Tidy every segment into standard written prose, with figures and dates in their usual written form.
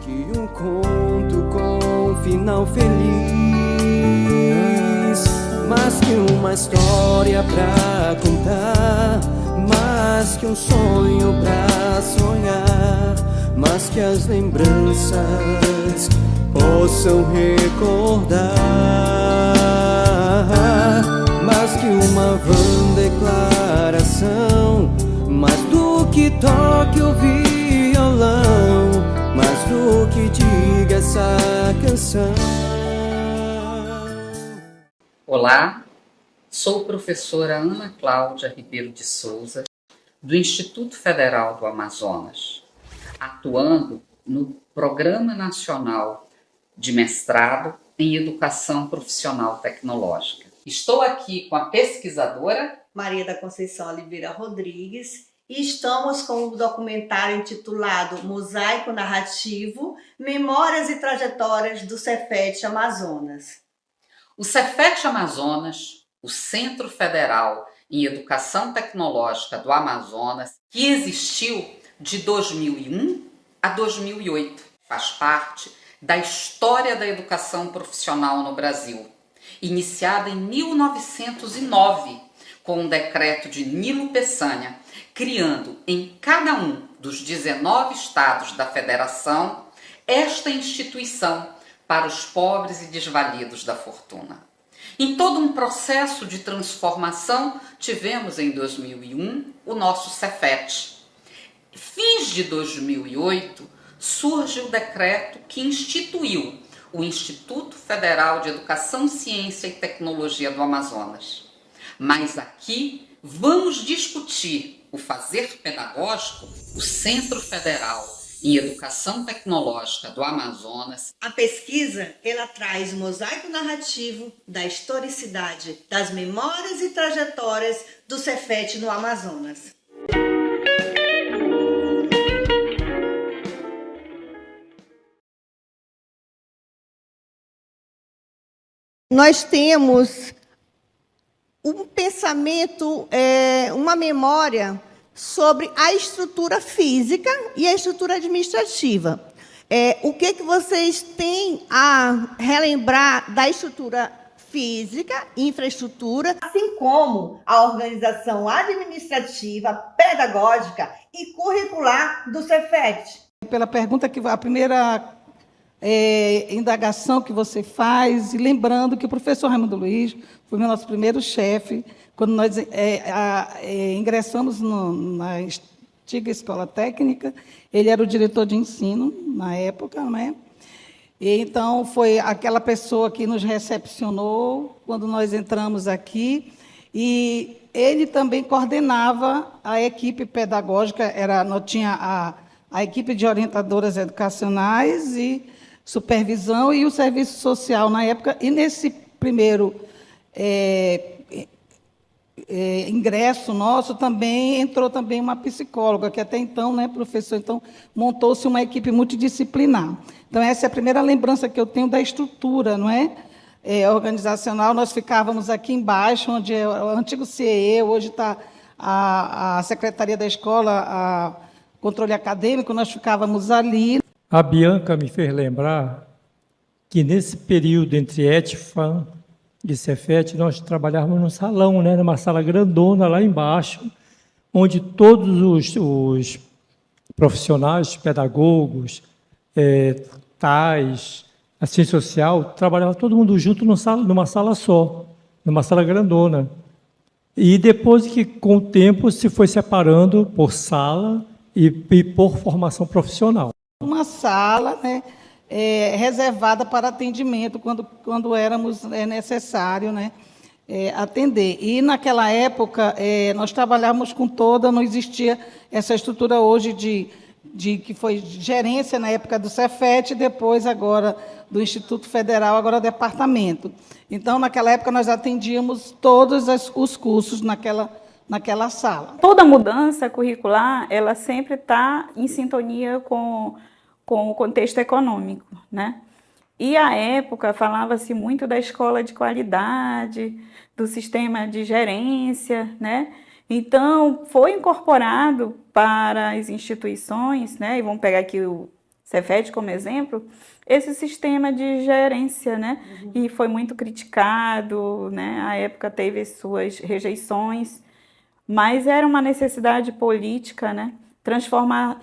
Que um conto com final feliz, mais que uma história pra contar, mais que um sonho pra sonhar, mais que as lembranças possam recordar, mais que uma vã declaração, mais do que toque o violão, mais do que diga essa canção. Olá, sou professora Ana Cláudia Ribeiro de Souza, do Instituto Federal do Amazonas, atuando no Programa Nacional de Mestrado em Educação Profissional Tecnológica. Estou aqui com a pesquisadora Maria da Conceição Oliveira Rodrigues e estamos com o documentário intitulado Mosaico Narrativo, Memórias e Trajetórias do Cefet Amazonas. O Cefet Amazonas, o Centro Federal em Educação Tecnológica do Amazonas, que existiu de 2001 a 2008, faz parte da história da educação profissional no Brasil, iniciada em 1909, com o decreto de Nilo Peçanha, criando em cada um dos 19 estados da federação esta instituição para os pobres e desvalidos da fortuna. Em todo um processo de transformação, tivemos em 2001 o nosso Cefet. Fins de 2008, surge o decreto que instituiu o Instituto Federal de Educação, Ciência e Tecnologia do Amazonas. Mas aqui vamos discutir o fazer pedagógico, o Centro Federal em Educação Tecnológica do Amazonas. A pesquisa, ela traz o mosaico narrativo da historicidade das memórias e trajetórias do Cefet no Amazonas. Nós temos um pensamento, uma memória sobre a estrutura física e a estrutura administrativa. O que vocês têm a relembrar da estrutura física, infraestrutura, assim como a organização administrativa, pedagógica e curricular do Cefet? Pela pergunta que a primeira indagação que você faz, e lembrando que o professor Raimundo Luiz foi o nosso primeiro chefe, quando nós ingressamos na antiga escola técnica, ele era o diretor de ensino na época, né? E então foi aquela pessoa que nos recepcionou quando nós entramos aqui, e ele também coordenava a equipe pedagógica, nós tinha a equipe de orientadoras educacionais e supervisão e o serviço social na época, e nesse primeiro ingresso nosso também entrou também uma psicóloga, que até então, né, professor, então montou-se uma equipe multidisciplinar. Então, essa é a primeira lembrança que eu tenho da estrutura, não é? Organizacional. Nós ficávamos aqui embaixo, onde é o antigo CIE, hoje está a Secretaria da Escola, a Controle Acadêmico, nós ficávamos ali. A Bianca me fez lembrar que, nesse período entre ETFAM e Cefet, nós trabalhávamos num salão, né, numa sala grandona lá embaixo, onde todos os profissionais, pedagogos, tais, assistência social, trabalhava todo mundo junto numa sala só, numa sala grandona. E depois que, com o tempo, se foi separando por sala e por formação profissional. Uma sala, né, reservada para atendimento, quando éramos necessário, né, atender. E, naquela época, nós trabalhávamos com não existia essa estrutura hoje que foi gerência na época do Cefet, depois agora do Instituto Federal, agora departamento. Então, naquela época, nós atendíamos todos os cursos naquela sala. Toda mudança curricular, ela sempre está em sintonia com o contexto econômico, né? E, à época, falava-se muito da escola de qualidade, do sistema de gerência, né? Então, foi incorporado para as instituições, né? E vamos pegar aqui o Cefet como exemplo, esse sistema de gerência, né? E foi muito criticado, né? À época teve suas rejeições, mas era uma necessidade política, né? Transformar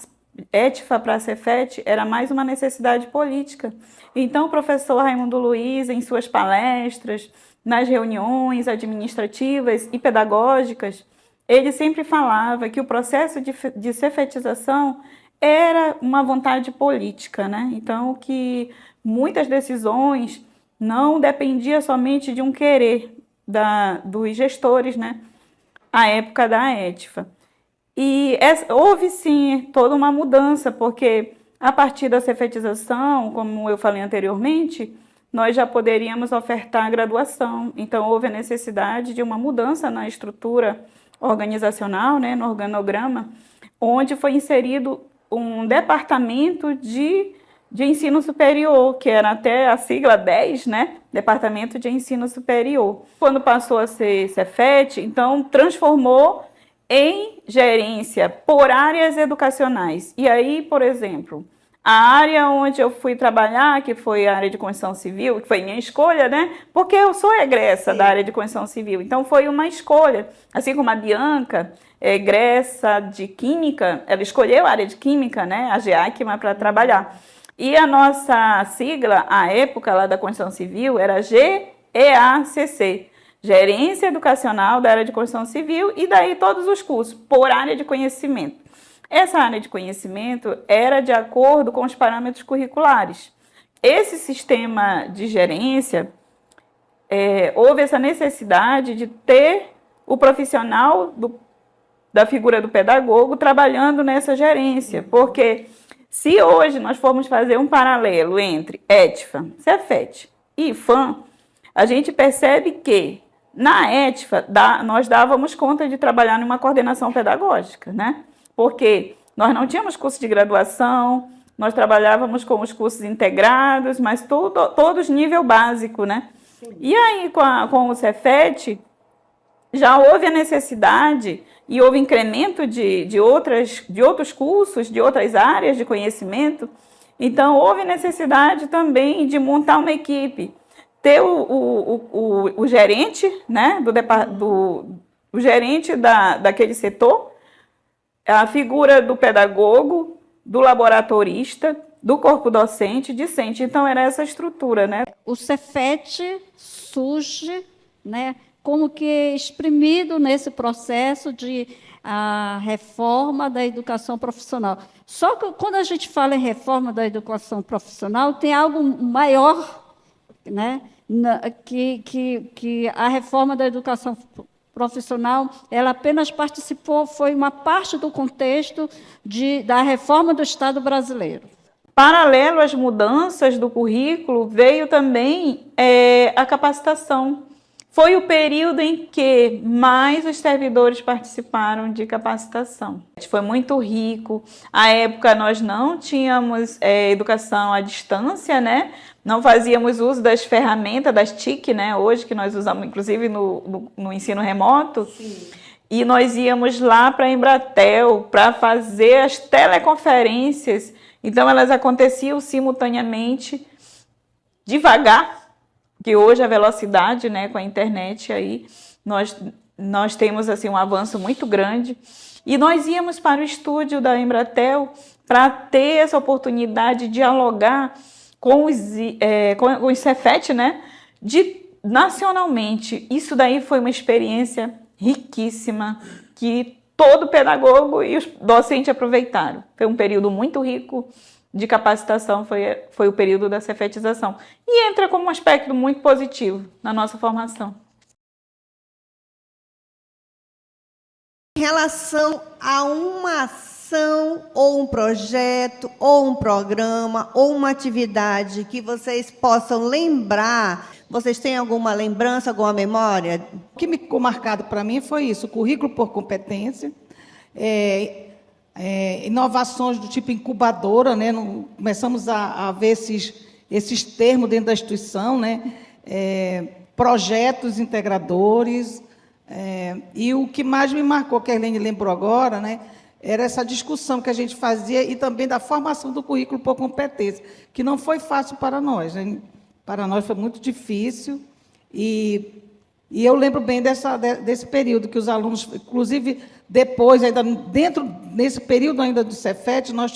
ETFA para Cefet era mais uma necessidade política. Então, o professor Raimundo Luiz, em suas palestras, nas reuniões administrativas e pedagógicas, ele sempre falava que o processo de cefetização era uma vontade política, né? Então, que muitas decisões não dependiam somente de um querer dos gestores, né? À época da ETFA. E houve, sim, toda uma mudança, porque a partir da cefetização, como eu falei anteriormente, nós já poderíamos ofertar graduação. Então, houve a necessidade de uma mudança na estrutura organizacional, né, no organograma, onde foi inserido um departamento de ensino superior, que era até a sigla 10, né, Departamento de Ensino Superior. Quando passou a ser Cefet, então transformou em gerência por áreas educacionais. E aí, por exemplo, a área onde eu fui trabalhar, que foi a área de construção civil, que foi minha escolha, né? Porque eu sou egressa da área de construção civil, então foi uma escolha. Assim como a Bianca, egressa de Química, ela escolheu a área de Química, né? A GEACMA para trabalhar. E a nossa sigla, à época lá da construção civil, era GEACC, Gerência Educacional da Área de Construção Civil, e daí todos os cursos, por área de conhecimento. Essa área de conhecimento era de acordo com os parâmetros curriculares. Esse sistema de gerência, houve essa necessidade de ter o profissional da figura do pedagogo trabalhando nessa gerência, porque se hoje nós formos fazer um paralelo entre ETFA, Cefet e IFAM, a gente percebe que na ETFA nós dávamos conta de trabalhar numa coordenação pedagógica, né? Porque nós não tínhamos curso de graduação, nós trabalhávamos com os cursos integrados, mas todos nível básico, né? Sim. E aí, com o Cefet, já houve a necessidade e houve incremento de outros cursos, de outras áreas de conhecimento. Então, houve necessidade também de montar uma equipe, ter o gerente, né, o gerente daquele setor, a figura do pedagogo, do laboratorista, do corpo docente, discente. Então, era essa estrutura, né? O Cefet surge, né, como que exprimido nesse processo de reforma da educação profissional. Só que quando a gente fala em reforma da educação profissional, tem algo maior, né, que a reforma da educação profissional, ela apenas participou, foi uma parte do contexto da reforma do Estado brasileiro. Paralelo às mudanças do currículo, veio também a capacitação. Foi o período em que mais os servidores participaram de capacitação. Foi muito rico. À época, nós não tínhamos educação à distância, né? Não fazíamos uso das ferramentas, das TIC, né? Hoje, que nós usamos, inclusive, no ensino remoto. Sim. E nós íamos lá para a Embratel para fazer as teleconferências. Então, elas aconteciam simultaneamente, devagar, que hoje a velocidade, né, com a internet, aí nós temos assim, um avanço muito grande. E nós íamos para o estúdio da Embratel para ter essa oportunidade de dialogar com os Cefet, né, nacionalmente. Isso daí foi uma experiência riquíssima, que todo pedagogo e os docentes aproveitaram. Foi um período muito rico de capacitação, foi o período da cefetização. E entra como um aspecto muito positivo na nossa formação. Em relação a uma ação, ou um projeto, ou um programa, ou uma atividade que vocês possam lembrar, vocês têm alguma lembrança, alguma memória? O que me ficou marcado para mim foi isso, o currículo por competência, inovações do tipo incubadora, né? Começamos a ver esses termos dentro da instituição, né? Projetos integradores, e o que mais me marcou, que a Helene lembrou agora, né? era essa discussão que a gente fazia e também da formação do currículo por competência, que não foi fácil para nós, né? Para nós foi muito difícil, e eu lembro bem desse período que os alunos, inclusive depois, ainda nesse período ainda do Cefet, nós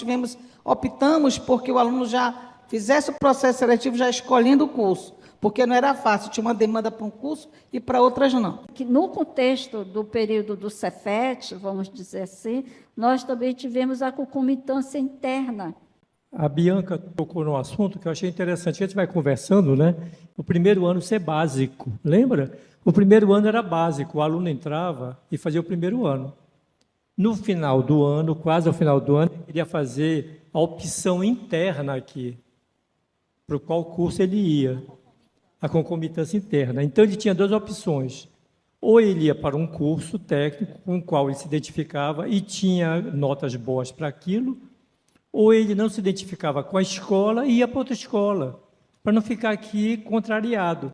optamos porque o aluno já fizesse o processo seletivo já escolhendo o curso, porque não era fácil, tinha uma demanda para um curso e para outras não. Que no contexto do período do Cefet, vamos dizer assim, nós também tivemos a concomitância interna. A Bianca tocou num assunto que eu achei interessante. A gente vai conversando, né? O primeiro ano ser básico, lembra? O primeiro ano era básico, o aluno entrava e fazia o primeiro ano. No final do ano, quase ao final do ano, ele queria fazer a opção interna aqui, para qual curso ele ia, a concomitância interna. Então, ele tinha duas opções. Ou ele ia para um curso técnico com o qual ele se identificava e tinha notas boas para aquilo, ou ele não se identificava com a escola e ia para outra escola, para não ficar aqui contrariado.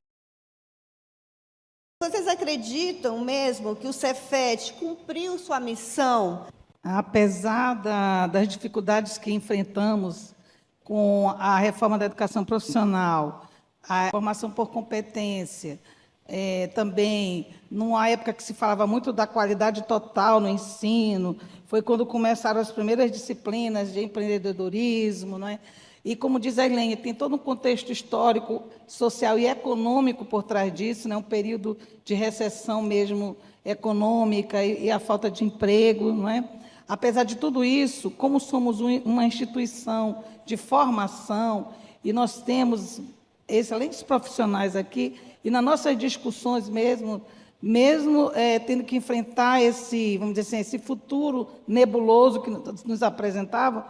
Vocês acreditam mesmo que o Cefet cumpriu sua missão? Apesar das dificuldades que enfrentamos com a reforma da educação profissional, a formação por competência, também, numa época que se falava muito da qualidade total no ensino, foi quando começaram as primeiras disciplinas de empreendedorismo, não é? E, como diz a Helene, tem todo um contexto histórico, social e econômico por trás disso, né? Um período de recessão mesmo econômica e a falta de emprego, não é? Apesar de tudo isso, como somos uma instituição de formação e nós temos excelentes profissionais aqui, e nas nossas discussões mesmo tendo que enfrentar vamos dizer assim, esse futuro nebuloso que nos apresentávamos,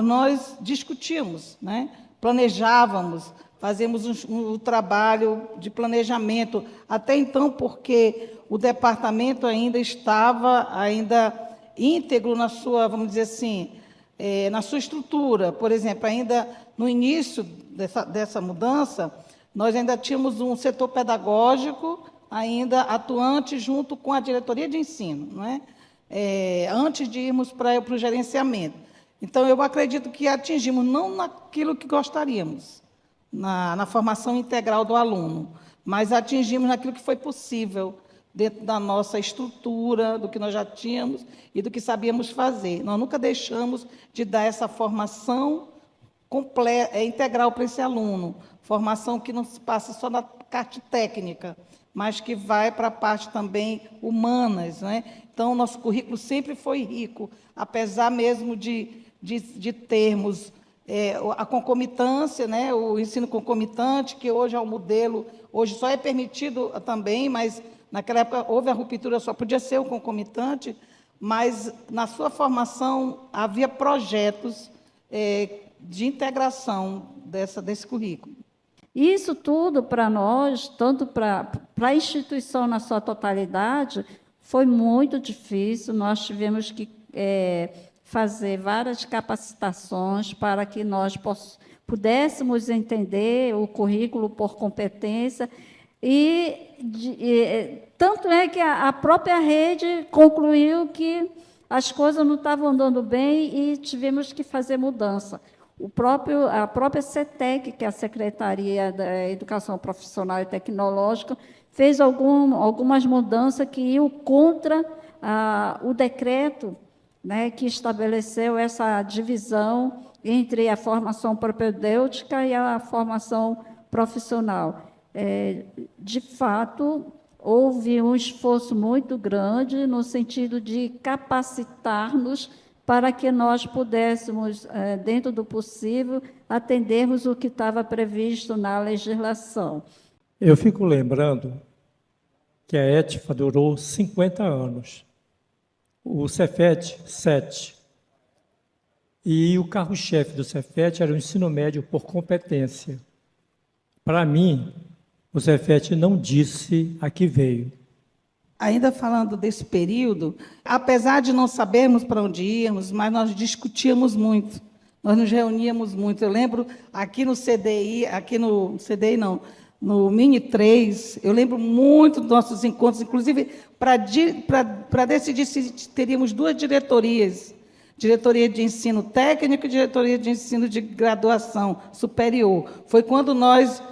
nós discutíamos, né? Planejávamos, fazíamos um trabalho de planejamento, até então, porque o departamento ainda estava íntegro na sua, vamos dizer assim, na sua estrutura. Por exemplo, ainda no início dessa mudança, nós ainda tínhamos um setor pedagógico ainda atuante junto com a diretoria de ensino, não é? Antes de irmos para o gerenciamento. Então, eu acredito que atingimos não naquilo que gostaríamos, na formação integral do aluno, mas atingimos naquilo que foi possível, dentro da nossa estrutura, do que nós já tínhamos e do que sabíamos fazer. Nós nunca deixamos de dar essa formação integral para esse aluno, formação que não se passa só na parte técnica, mas que vai para a parte também humanas, né? Então, o nosso currículo sempre foi rico, apesar mesmo de termos a concomitância, né? O ensino concomitante, que hoje é um modelo, hoje só é permitido também, mas naquela época houve a ruptura, só podia ser o concomitante, mas na sua formação havia projetos de integração desse currículo. Isso tudo, para nós, tanto para a instituição na sua totalidade, foi muito difícil. Nós tivemos que fazer várias capacitações para que nós pudéssemos entender o currículo por competência. Tanto é que a própria rede concluiu que as coisas não estavam andando bem e tivemos que fazer mudança. A própria CETEC, que é a Secretaria da Educação Profissional e Tecnológica, fez algumas mudanças que iam contra o decreto, né, que estabeleceu essa divisão entre a formação propedêutica e a formação profissional. De fato, houve um esforço muito grande no sentido de capacitar-nos para que nós pudéssemos, dentro do possível, atendermos o que estava previsto na legislação. Eu fico lembrando que a ETFA durou 50 anos, o Cefet, 7. E o carro-chefe do Cefet era o ensino médio por competência. Para mim, o Cefet não disse a que veio. Ainda falando desse período, apesar de não sabermos para onde íamos, mas nós discutíamos muito, nós nos reuníamos muito. Eu lembro aqui no CDI, no Mini 3, eu lembro muito dos nossos encontros, inclusive para decidir se teríamos duas diretorias, diretoria de ensino técnico e diretoria de ensino de graduação superior. Foi quando nós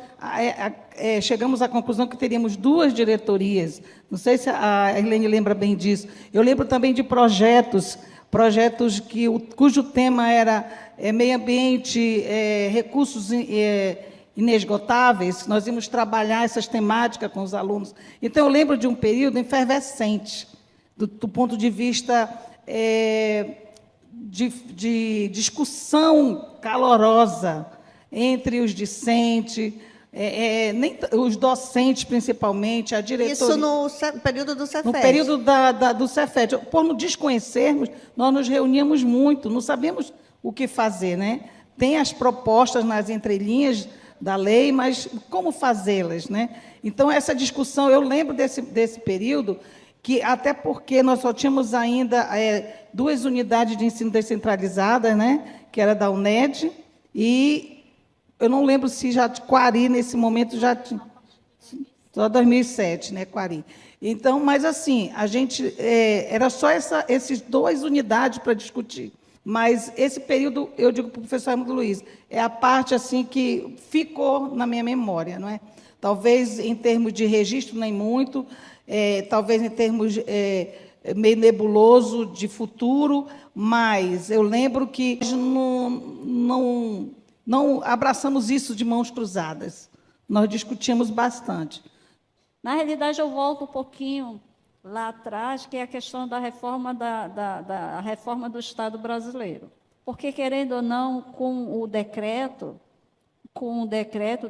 chegamos à conclusão que teríamos duas diretorias. Não sei se a Irlene lembra bem disso. Eu lembro também de projetos cujo tema era meio ambiente, recursos inesgotáveis. Nós íamos trabalhar essas temáticas com os alunos. Então, eu lembro de um período efervescente, do ponto de vista de discussão calorosa entre os discentes, os docentes, principalmente, a diretoria. Isso no período do Cefet. No período do Cefet. Por não desconhecermos, nós nos reuníamos muito, não sabemos o que fazer, né? Tem as propostas nas entrelinhas da lei, mas como fazê-las, né? Então, essa discussão, eu lembro desse período, que até porque nós só tínhamos ainda duas unidades de ensino descentralizadas, né? Que era da UNED, e eu não lembro se já Quari, nesse momento, já tinha. Só 2007, né, Quari. Então, mas assim, a gente era só esses duas unidades para discutir. Mas esse período, eu digo para o professor Raimundo Luiz, é a parte assim que ficou na minha memória, não é? Talvez em termos de registro nem muito, talvez em termos meio nebuloso de futuro, mas eu lembro que não abraçamos isso de mãos cruzadas. Nós discutimos bastante. Na realidade, eu volto um pouquinho lá atrás, que é a questão da reforma da reforma do Estado brasileiro. Porque, querendo ou não, com o decreto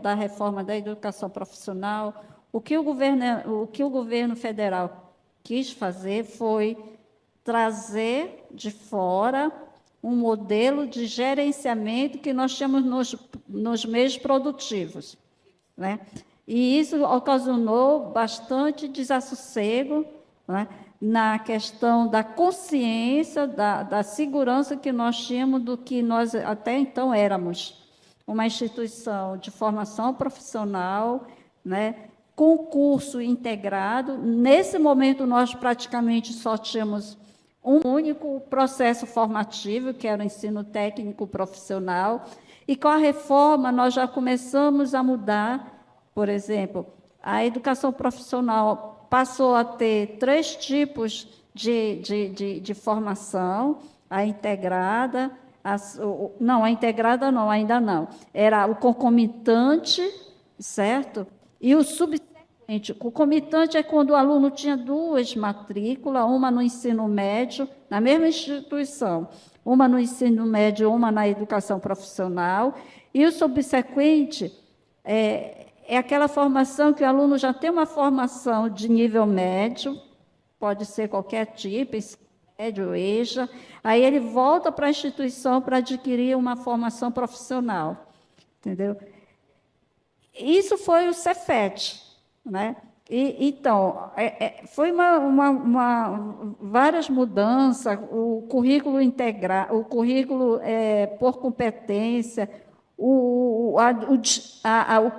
da reforma da educação profissional, o que o governo federal quis fazer foi trazer de fora um modelo de gerenciamento que nós tínhamos nos meios produtivos, né? E isso ocasionou bastante desassossego, né, na questão da consciência, da segurança que nós tínhamos do que nós até então éramos, uma instituição de formação profissional, né, com curso integrado. Nesse momento, nós praticamente só tínhamos um único processo formativo, que era o ensino técnico profissional, e com a reforma nós já começamos a mudar. Por exemplo, a educação profissional passou a ter 3 tipos de formação: a integrada, a integrada não, ainda não, era o concomitante, certo? E o subsequente. O concomitante é quando o aluno tinha 2 matrículas, uma no ensino médio, na mesma instituição, uma no ensino médio, uma na educação profissional, e o subsequente é aquela formação que o aluno já tem uma formação de nível médio, pode ser qualquer tipo, médio, EJA, aí ele volta para a instituição para adquirir uma formação profissional, entendeu? Isso foi o Cefet, né? Então, foi várias mudanças, o currículo integral, o currículo por competência, o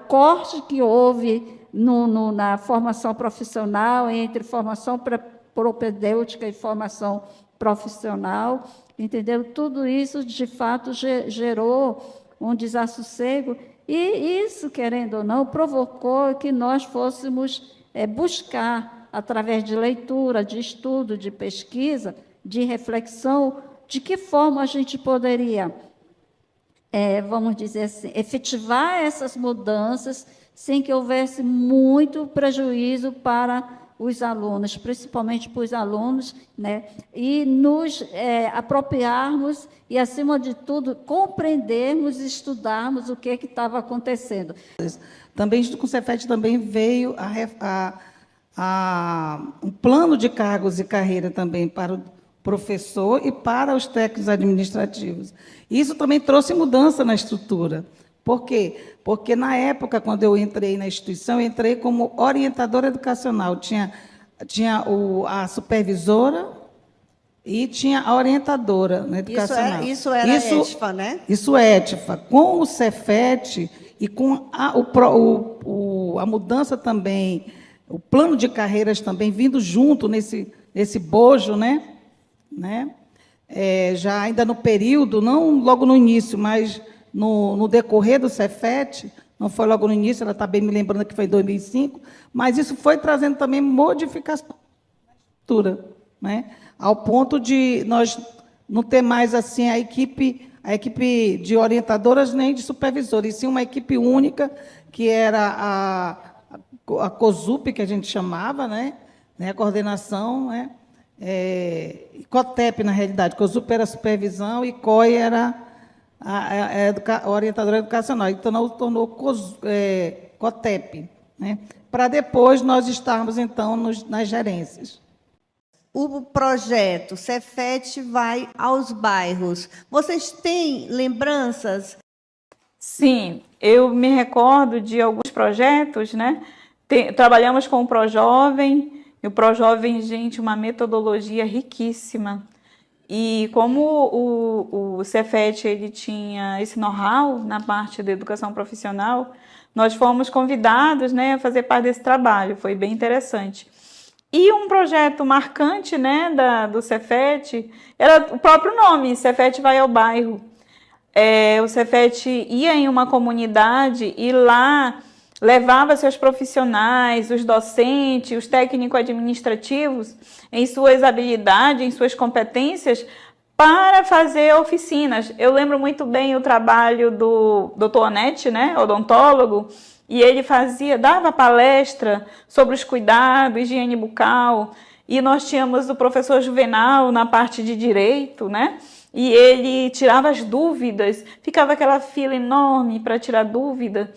corte que houve na formação profissional, entre formação propedêutica e formação profissional, entendeu? Tudo isso, de fato, gerou um desassossego, e isso, querendo ou não, provocou que nós fôssemos buscar, através de leitura, de estudo, de pesquisa, de reflexão, de que forma a gente poderia, vamos dizer assim, efetivar essas mudanças sem que houvesse muito prejuízo para os alunos, principalmente para os alunos, né? E nos apropriarmos e, acima de tudo, compreendermos e estudarmos o que estava acontecendo. Também, junto com o Cefet, também veio um plano de cargos e carreira também para o professor e para os técnicos administrativos. Isso também trouxe mudança na estrutura. Por quê? Porque, na época, quando eu entrei na instituição, eu entrei como orientadora educacional. Tinha a supervisora e tinha a orientadora educacional. Isso era ETFA, né? Isso é ETFA. Com o Cefet, E com a mudança também, o plano de carreiras também vindo junto nesse bojo, né? Já ainda no período, não logo no início, mas no decorrer do Cefet, não foi logo no início, ela está bem me lembrando que foi em 2005, mas isso foi trazendo também modificação na estrutura, né? Ao ponto de nós não ter mais assim a equipe de orientadoras nem de supervisores, e sim uma equipe única, que era a COSUP, que a gente chamava, né? A coordenação, né? COTEP, na realidade. COSUP era a supervisão e COI era a orientadora educacional. Então, nós tornou COTEP, né? Para depois nós estarmos, então, nas gerências. O projeto Cefet vai aos bairros. Vocês têm lembranças? Sim, eu me recordo de alguns projetos, né? Trabalhamos com o ProJovem, e o ProJovem, gente, uma metodologia riquíssima. E como o Cefet ele tinha esse know-how na parte da educação profissional, nós fomos convidados, né, a fazer parte desse trabalho, foi bem interessante. E um projeto marcante, né, do Cefet era o próprio nome, Cefet vai ao bairro. O Cefet ia em uma comunidade e lá levava seus profissionais, os docentes, os técnico-administrativos, em suas habilidades, em suas competências, para fazer oficinas. Eu lembro muito bem o trabalho do Dr. Onete, né, odontólogo, e ele dava palestra sobre os cuidados, higiene bucal, e nós tínhamos o professor Juvenal na parte de direito, né? E ele tirava as dúvidas, ficava aquela fila enorme para tirar dúvida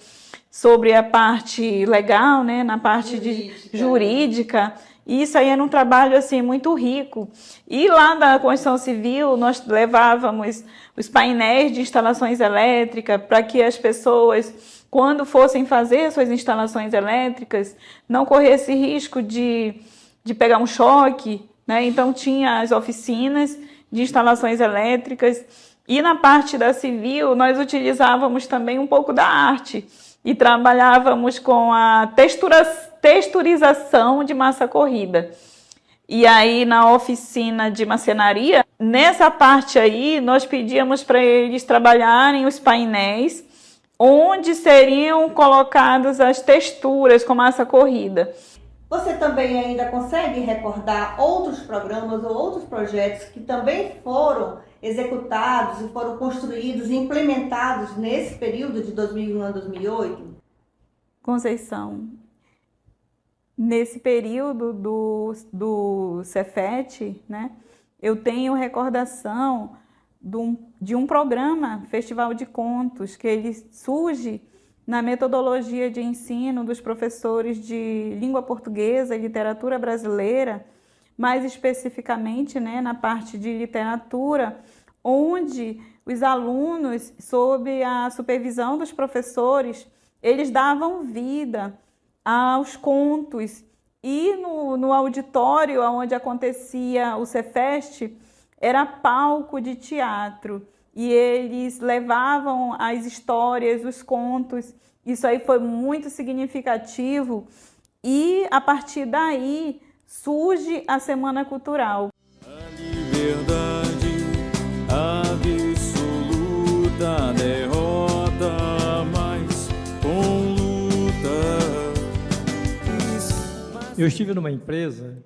sobre a parte legal, né? Na parte jurídica. E isso aí era um trabalho assim, muito rico. E lá da Construção Civil, nós levávamos os painéis de instalações elétricas para que as pessoas, quando fossem fazer suas instalações elétricas, não corresse risco de pegar um choque, né? Então, tinha as oficinas de instalações elétricas. E na parte da civil, nós utilizávamos também um pouco da arte e trabalhávamos com a texturização de massa corrida. E aí, na oficina de marcenaria, nessa parte aí, nós pedíamos para eles trabalharem os painéis onde seriam colocadas as texturas com massa corrida. Você também ainda consegue recordar outros programas ou outros projetos que também foram executados e foram construídos e implementados nesse período de 2001 a 2008? Conceição, nesse período do Cefet, né, eu tenho recordação de um programa, Festival de Contos, que ele surge na metodologia de ensino dos professores de língua portuguesa e literatura brasileira, mais especificamente, né, na parte de literatura, onde os alunos, sob a supervisão dos professores, eles davam vida aos contos. E no auditório onde acontecia o Cefest, era palco de teatro. E eles levavam as histórias, os contos. Isso aí foi muito significativo. E, a partir daí, surge a Semana Cultural. A liberdade absoluta, derrota, mas com luta. Eu estive numa empresa,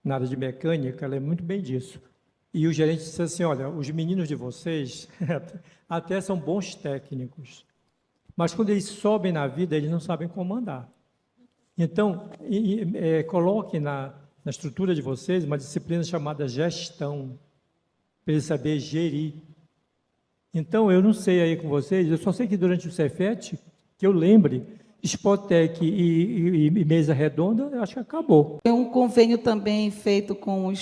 na área de mecânica, ela é muito bem disso. E o gerente disse assim, olha, os meninos de vocês até são bons técnicos, mas quando eles sobem na vida, eles não sabem comandar. Então, coloque na estrutura de vocês uma disciplina chamada gestão, para eles saberem gerir. Então, eu não sei aí com vocês, eu só sei que durante o Cefet, que eu lembre, Spotec e mesa redonda, eu acho que acabou. Tem um convênio também feito com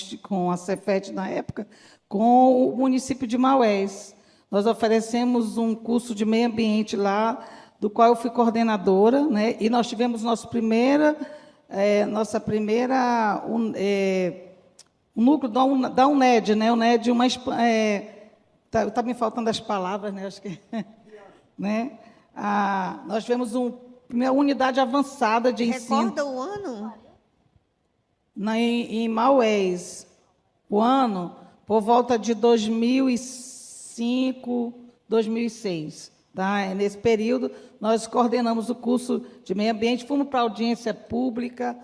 a Cefet na época, com o município de Maués. Nós oferecemos um curso de meio ambiente lá, do qual eu fui coordenadora, né? E nós tivemos nossa primeira o núcleo da UNED, né? UNED, tá me faltando as palavras, né? Acho que, né? nós tivemos uma unidade avançada de ensino. Recorda o ano? Em Maués, o ano, por volta de 2005, 2006. Tá? Nesse período, nós coordenamos o curso de meio ambiente, fomos para a audiência pública,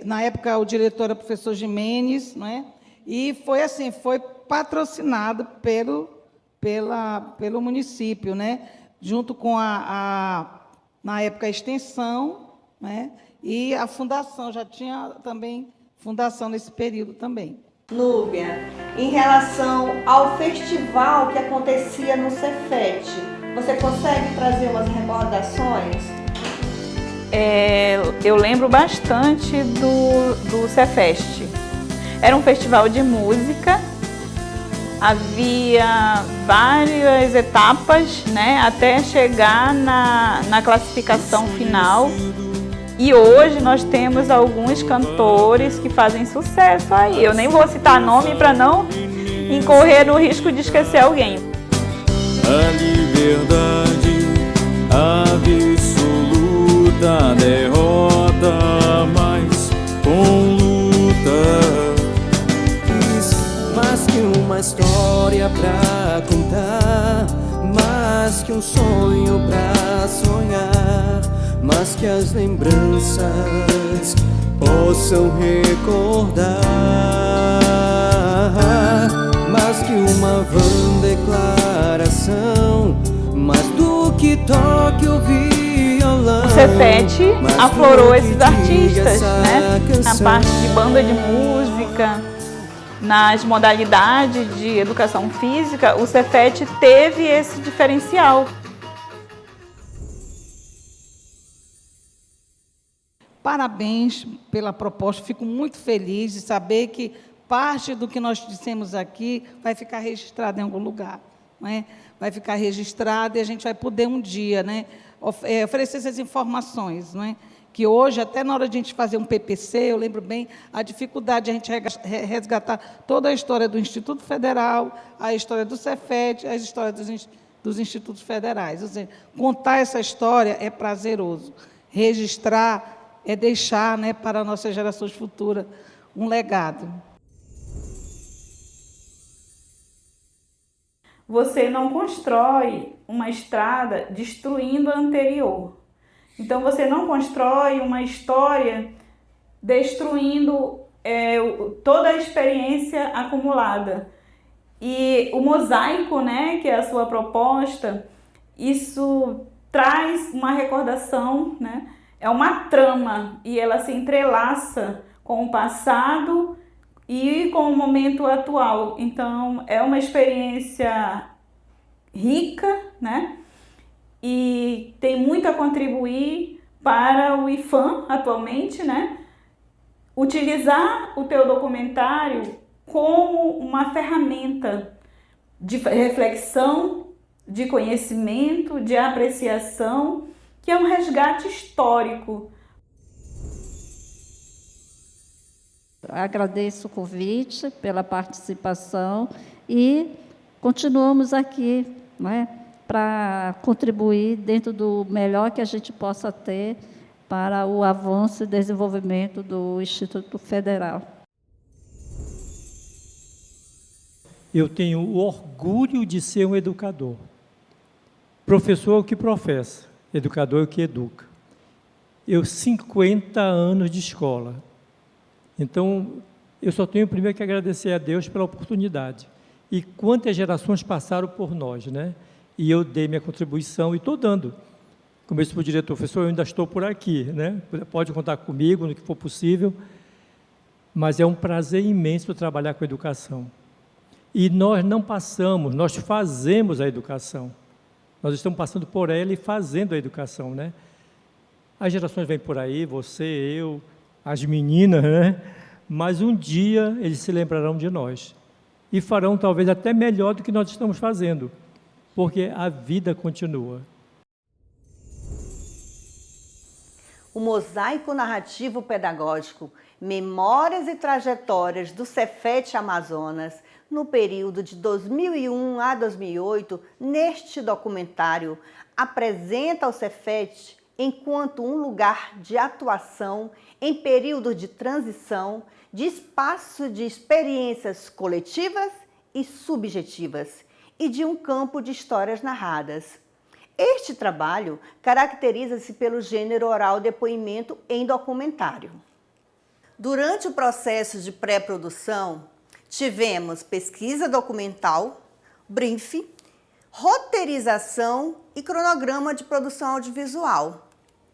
na época o diretor era o professor Jimenez, não é? E foi assim, foi patrocinado pelo município, né? Junto com na época, a extensão, né? E a fundação, já tinha também fundação nesse período também. Núbia, em relação ao festival que acontecia no Cefet, você consegue trazer umas recordações? Eu lembro bastante do Cefest. Era um festival de música, havia várias etapas, né, até chegar na classificação final. E hoje nós temos alguns cantores que fazem sucesso aí. Eu nem vou citar nome para não incorrer no risco de esquecer alguém. A liberdade absoluta, derrota, mas com luta. Mais que uma história pra contar, mais que um sonho pra sonhar, mas que as lembranças possam recordar, mais que uma vã declaração, mais do que toque o violão. O Cefet aflorou esses artistas, né? Na parte de banda de música, nas modalidades de educação física, o Cefet teve esse diferencial. Parabéns pela proposta, fico muito feliz de saber que parte do que nós dissemos aqui vai ficar registrado em algum lugar, não é? Vai ficar registrado e a gente vai poder um dia, né, oferecer essas informações, não é? Que hoje, até na hora de a gente fazer um PPC, eu lembro bem a dificuldade de a gente resgatar toda a história do Instituto Federal, a história do Cefet, a história dos institutos federais. Ou seja, contar essa história é prazeroso, registrar é deixar, né, para nossas gerações futuras um legado. Você não constrói uma estrada destruindo a anterior. Então, você não constrói uma história destruindo toda a experiência acumulada. E o mosaico, né, que é a sua proposta, isso traz uma recordação, né? É uma trama e ela se entrelaça com o passado e com o momento atual. Então, é uma experiência rica, né? E tem muito a contribuir para o IFAM atualmente, né? Utilizar o teu documentário como uma ferramenta de reflexão, de conhecimento, de apreciação, que é um resgate histórico. Agradeço o convite pela participação e continuamos aqui, né, para contribuir dentro do melhor que a gente possa ter para o avanço e desenvolvimento do Instituto Federal. Eu tenho o orgulho de ser um educador. Professor é o que professa, educador é o que educa. Eu 50 anos de escola. Então, eu só tenho primeiro que agradecer a Deus pela oportunidade. E quantas gerações passaram por nós, né? E eu dei minha contribuição e estou dando. Como eu disse para o diretor, professor, eu ainda estou por aqui, né? Pode contar comigo no que for possível, mas é um prazer imenso trabalhar com a educação. E nós não passamos, nós fazemos a educação. Nós estamos passando por ela e fazendo a educação, né? As gerações vêm por aí, você, eu, as meninas, né? Mas um dia eles se lembrarão de nós e farão talvez até melhor do que nós estamos fazendo, porque a vida continua. O mosaico narrativo pedagógico Memórias e Trajetórias do Cefet Amazonas no período de 2001 a 2008, neste documentário, apresenta o Cefet enquanto um lugar de atuação em período de transição, de espaço de experiências coletivas e subjetivas e de um campo de histórias narradas. Este trabalho caracteriza-se pelo gênero oral depoimento em documentário. Durante o processo de pré-produção, tivemos pesquisa documental, briefing, roteirização e cronograma de produção audiovisual.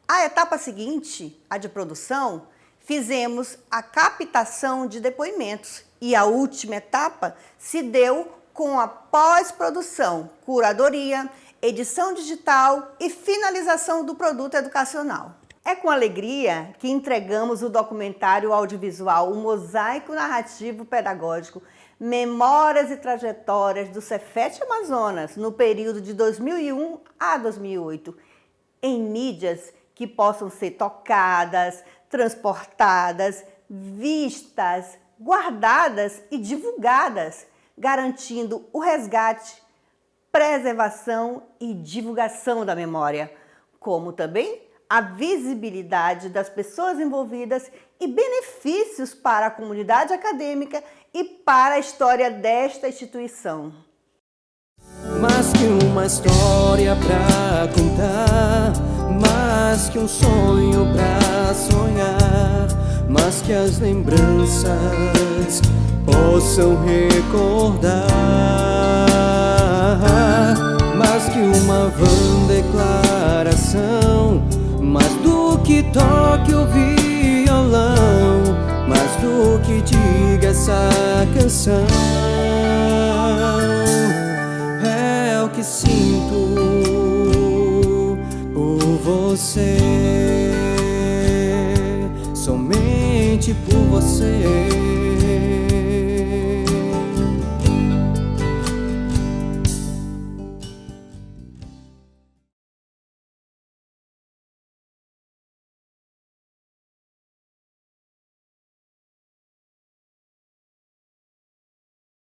A etapa seguinte, a de produção, fizemos a captação de depoimentos e a última etapa se deu com a pós-produção, curadoria, edição digital e finalização do produto educacional. É com alegria que entregamos o documentário audiovisual, o mosaico narrativo pedagógico, Memórias e Trajetórias do Cefet Amazonas, no período de 2001 a 2008, em mídias que possam ser tocadas, transportadas, vistas, guardadas e divulgadas, garantindo o resgate, preservação e divulgação da memória, como também a visibilidade das pessoas envolvidas e benefícios para a comunidade acadêmica e para a história desta instituição. Mais que uma história pra contar, mais que um sonho pra sonhar, mais que as lembranças possam recordar, mais que uma vã declaração, mais do que toque o violão, mais do que diga essa canção. É o que sinto por você, somente por você.